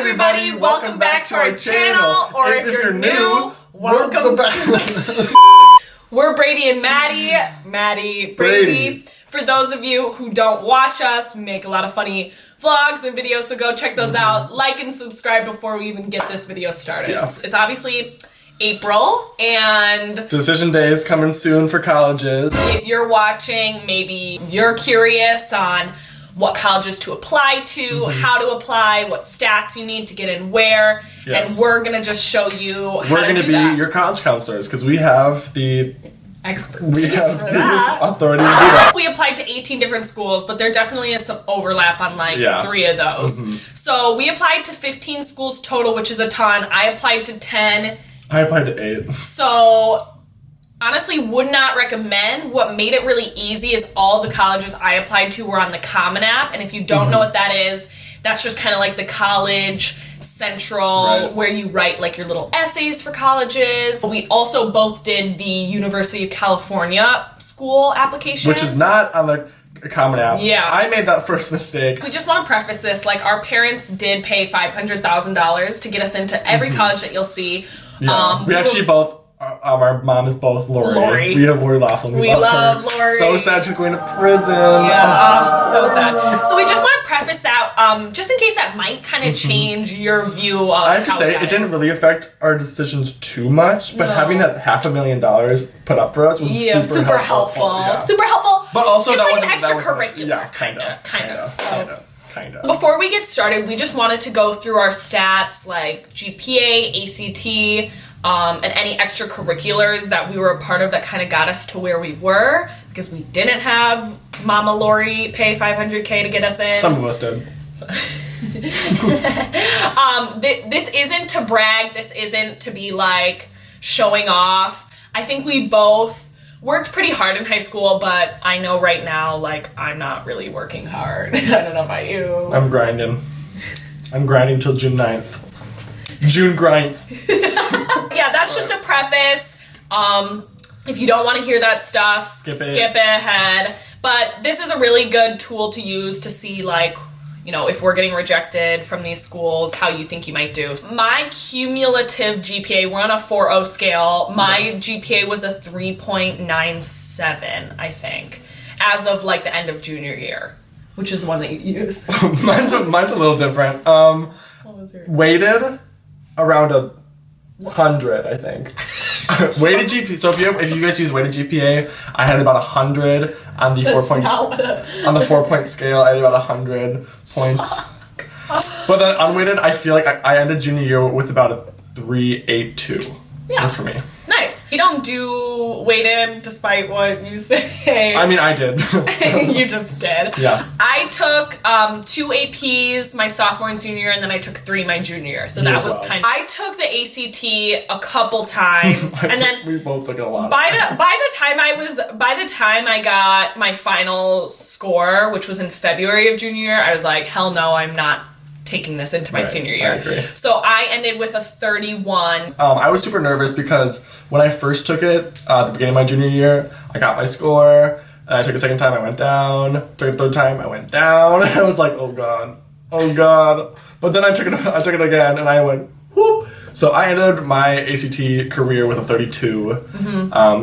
everybody, welcome back to our channel, or if you're new, welcome back. We're Brady and Maddie, Brady. For those of you who don't watch us, we make a lot of funny vlogs and videos, so go check those out. Like and subscribe before we even get this video started. Yeah. It's obviously April, and decision day is coming soon for colleges. If you're watching, maybe you're curious on what colleges to apply to, how to apply, what stats you need to get in where, and we're gonna just show you how to do that. We're gonna be your college counselors, because we have the expertise. We have the authority to do that. We applied to 18 different schools, but there definitely is some overlap on like 3 of those. So we applied to 15 schools total, which is a ton. I applied to 10. I applied to 8. So honestly, would not recommend. What made it really easy is all the colleges I applied to were on the Common App, and if you don't know what that is, that's just kind of like the College Central, where you write like your little essays for colleges. We also both did the University of California school application, which is not on the Common App. Yeah. I made that first mistake. We just want to preface this, like, our parents did pay $500,000 to get us into every college that you'll see. Yeah. We actually both, our mom is both Lori. We have Lori Laughlin. We love her. Lori. So sad she's going to prison. Yeah, so sad. So we just want to preface that, just in case that might kind of change your view of I have to say, it didn't really affect our decisions too much, but having that $500,000 put up for us was super helpful. Yeah. Super helpful. But also it's that like was extracurricular. Yeah, kind of. Before we get started, we just wanted to go through our stats, like GPA, ACT, and any extracurriculars that we were a part of that kind of got us to where we were, because we didn't have Mama Lori pay $500K to get us in. Some of us did. So this isn't to brag. This isn't to be like showing off. I think we both worked pretty hard in high school, but I know right now, like, I'm not really working hard. I don't know about you. I'm grinding. I'm grinding till June 9th. June grind. Yeah, that's just a preface. If you don't want to hear that stuff, skip it ahead. But this is a really good tool to use to see, like, you know, if we're getting rejected from these schools, how you think you might do. My cumulative GPA, we're on a 4.0 scale. My GPA was a 3.97, I think, as of like the end of junior year, which is the one that you use. mine's a little different. What was yours? Weighted around 100, I think. Weighted GPA. So if you guys use weighted GPA, I had about 100 on the 4-point scale. I had about 100 points. But then unweighted, I feel like I ended junior year with about a 3.82. Yeah, that's for me. Nice. You don't do weighted, despite what you say. I mean, I did. You just did. Yeah. I took 2 APs my sophomore and senior year, and then I took 3 my junior year. So that was kind of. I took the ACT a couple times, and then we both took it a lot. By the time I got my final score, which was in February of junior year, I was like, hell no, I'm not taking this into my senior year. I agree. So I ended with a 31. I was super nervous because when I first took it at the beginning of my junior year, I got my score, and I took it a second time, I went down. Took it a third time, I went down. I was like, oh god. But then I took it again, and I went whoop. So I ended my ACT career with a 32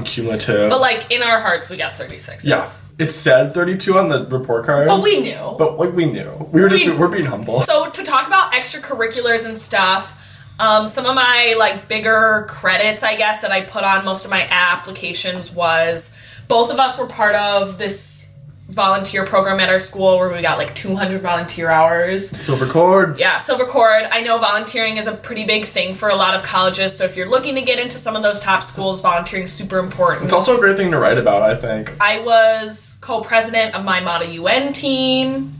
cumulative. But like in our hearts, we got 36. Yes. It said 32 on the report card. But we knew. We knew. We're being humble. So to talk about extracurriculars and stuff, some of my like bigger credits, I guess, that I put on most of my applications was both of us were part of this volunteer program at our school where we got like 200 volunteer hours. Silver cord. Yeah, silver cord. I know volunteering is a pretty big thing for a lot of colleges, so if you're looking to get into some of those top schools, volunteering is super important. It's also a great thing to write about, I think. I was co-president of my Model UN team.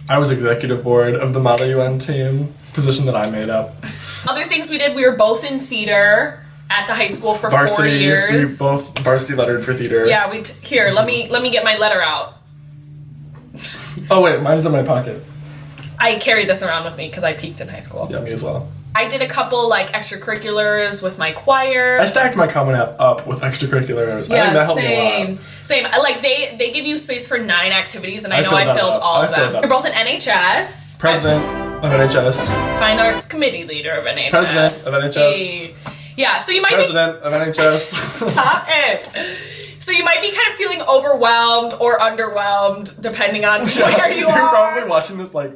I was executive board of the Model UN team, position that I made up. Other things we did, we were both in theater at the high school for 4 years. We both varsity lettered for theater. Yeah, here, let me get my letter out. Oh wait, mine's in my pocket. I carry this around with me because I peaked in high school. Yeah, me as well. I did a couple like extracurriculars with my choir. I stacked my Common App up with extracurriculars. Yeah, I think that helped me a lot. Same. Like they give you space for 9 activities, and I know I filled all of them. You're both an NHS. President. of NHS. Fine Arts Committee leader of NHS. President of NHS. Yeah, so you might President of NHS. Stop it. So you might be kind of feeling overwhelmed or underwhelmed, depending on where you are. You're probably watching this like...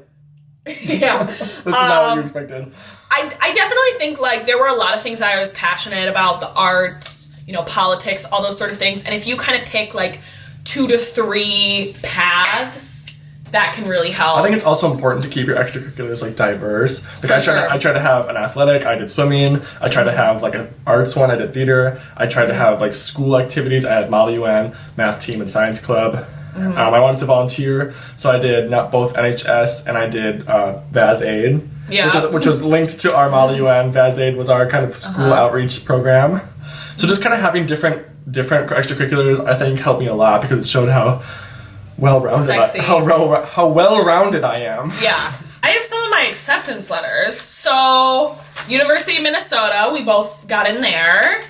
Yeah. This is not what you expected. I definitely think, like, there were a lot of things that I was passionate about, the arts, you know, politics, all those sort of things. And if you kind of pick, like, 2 to 3 paths, that can really help. I think it's also important to keep your extracurriculars, like, diverse. Like, For I tried to have an athletic, I did swimming. I tried to have, like, an arts one, I did theater. I tried to have, like, school activities. I had Model UN, math team, and science club. I wanted to volunteer, so I did both NHS and I did VAS Aid, which was linked to our Model UN. VAS Aid was our kind of school outreach program. So just kind of having different extracurriculars, I think, helped me a lot because it showed how well-rounded I am. Yeah. I have some of my acceptance letters. So, University of Minnesota, we both got in there.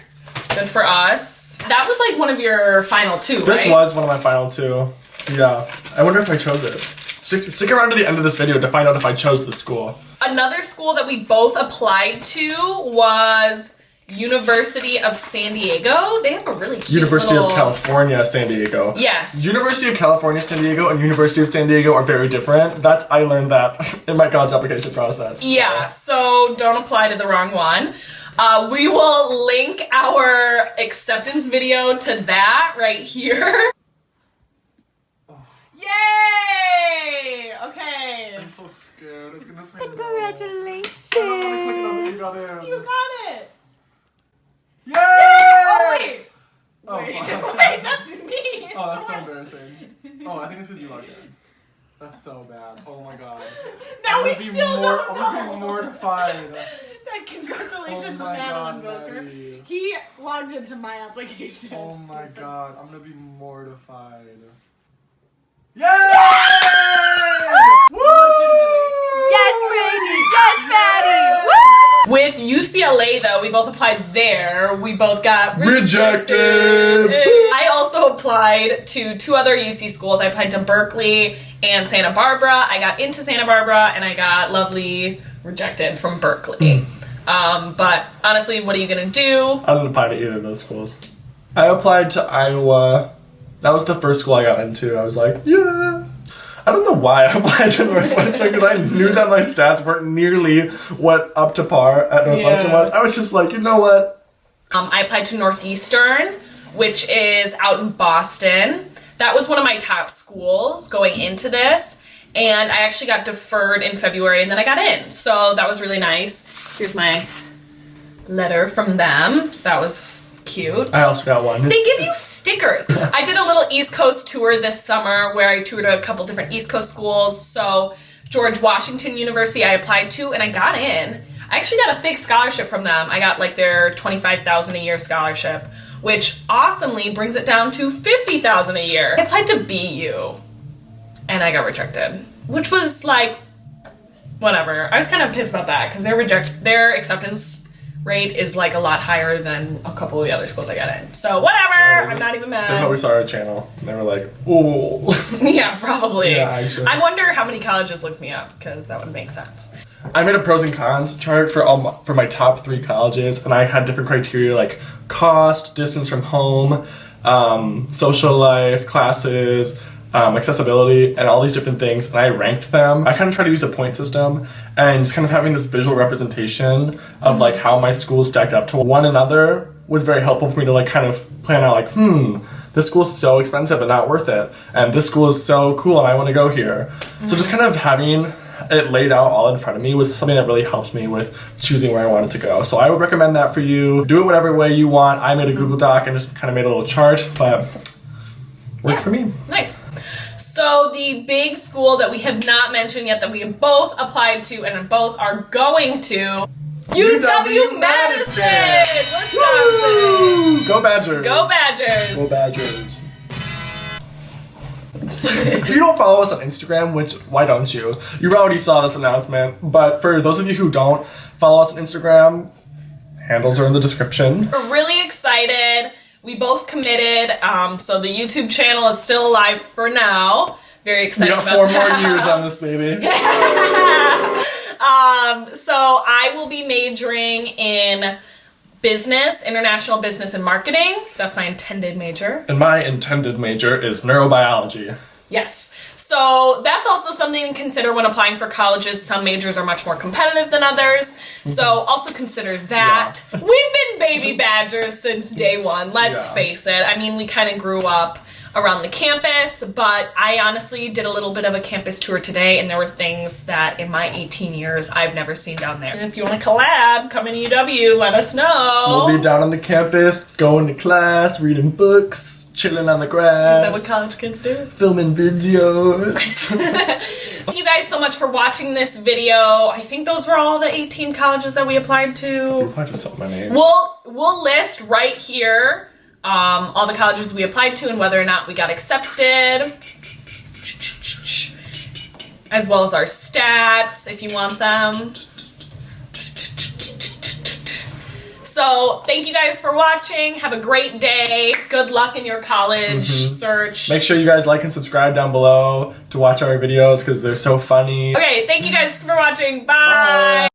Good for us. That was like one of your final 2, right? This was one of my final 2. Yeah. I wonder if I chose it. Stick around to the end of this video to find out if I chose the school. Another school that we both applied to was University of San Diego. They have a really cute University of California, San Diego. Yes. University of California, San Diego and University of San Diego are very different. I learned that in my college application process. Yeah, so don't apply to the wrong one. We will link our acceptance video to that right here. Yay! Okay. I'm so scared. It's gonna say Congratulations! No. I don't wanna click it on the You got it! Yay! Oh, wait! Oh, Wait, fuck. wait, that's me! Oh, that's so embarrassing. Oh, I think it's because you logged in. That's so bad. Oh my god. Now we still don't I'm gonna know. be mortified. Congratulations, Oh my Madeline God, Wilker. Maddie. He logged into my application. Oh my god. I'm gonna be mortified. Yay! Woo! Yes, Brady! Yes, Maddie! Woo! With UCLA, though, we both applied there. We both got Rejected! I also applied to 2 other UC schools. I applied to Berkeley and Santa Barbara. I got into Santa Barbara, and I got lovely rejected from Berkeley. But honestly, what are you gonna do? I didn't apply to either of those schools. I applied to Iowa. That was the first school I got into. I was like, yeah. I don't know why I applied to Northwestern because I knew that my stats weren't nearly what up to par at Northwestern was. I was just like, you know what? I applied to Northeastern, which is out in Boston. That was one of my top schools going into this. And I actually got deferred in February and then I got in. So that was really nice. Here's my letter from them. That was cute. I also got one. They give you stickers. I did a little East Coast tour this summer where I toured a couple different East Coast schools. So George Washington University I applied to and I got in. I actually got a fake scholarship from them. I got like their $25,000 a year scholarship, which awesomely brings it down to $50,000 a year. I applied to BU and I got rejected, which was like, whatever. I was kind of pissed about that because their acceptance rate is like a lot higher than a couple of the other schools I got in. So whatever, I'm not even They mad. probably saw our channel and they were like, ooh. Yeah, probably. Yeah, actually. I wonder how many colleges looked me up because that would make sense. I made a pros and cons chart for my top 3 colleges, and I had different criteria like cost, distance from home, social life, classes, accessibility, and all these different things, and I ranked them. I kind of try to use a point system and just kind of having this visual representation of like how my schools stacked up to one another was very helpful for me to like kind of plan out like, this school's so expensive and not worth it, and this school is so cool and I want to go here. So just kind of having it laid out all in front of me was something that really helped me with choosing where I wanted to go. So I would recommend that for you. Do it whatever way you want. I made a Google Doc and just kind of made a little chart, but worked for me. Nice. So the big school that we have not mentioned yet that we have both applied to and both are going to, UW-Madison! Wisconsin! Go Badgers! Go Badgers! Go Badgers! If you don't follow us on Instagram, which, why don't you? You already saw this announcement, but for those of you who don't follow us on Instagram, handles are in the description. We're really excited. We both committed, so the YouTube channel is still alive for now. Very We excited got about 4 that. more years on this baby. So I will be majoring in business, international business and marketing. That's my intended major. And my intended major is neurobiology. Yes. So that's also something to consider when applying for colleges. Some majors are much more competitive than others. So also consider that. Yeah. We've been baby badgers since day one, let's face it. I mean, we kind of grew up around the campus, but I honestly did a little bit of a campus tour today, and there were things that in my 18 years I've never seen down there. And if you want to collab, come in UW, let us know. We'll be down on the campus, going to class, reading books, chilling on the grass. Is that what college kids do? Filming videos. Thank you guys so much for watching this video. I think those were all the 18 colleges that we applied to. We applied to so many. We'll list right here all the colleges we applied to and whether or not we got accepted, as well as our stats if you want them. So thank you guys for watching. Have a great day. Good luck in your college search. Make sure you guys like and subscribe down below to watch our videos because they're so funny. Okay, thank you guys for watching. Bye.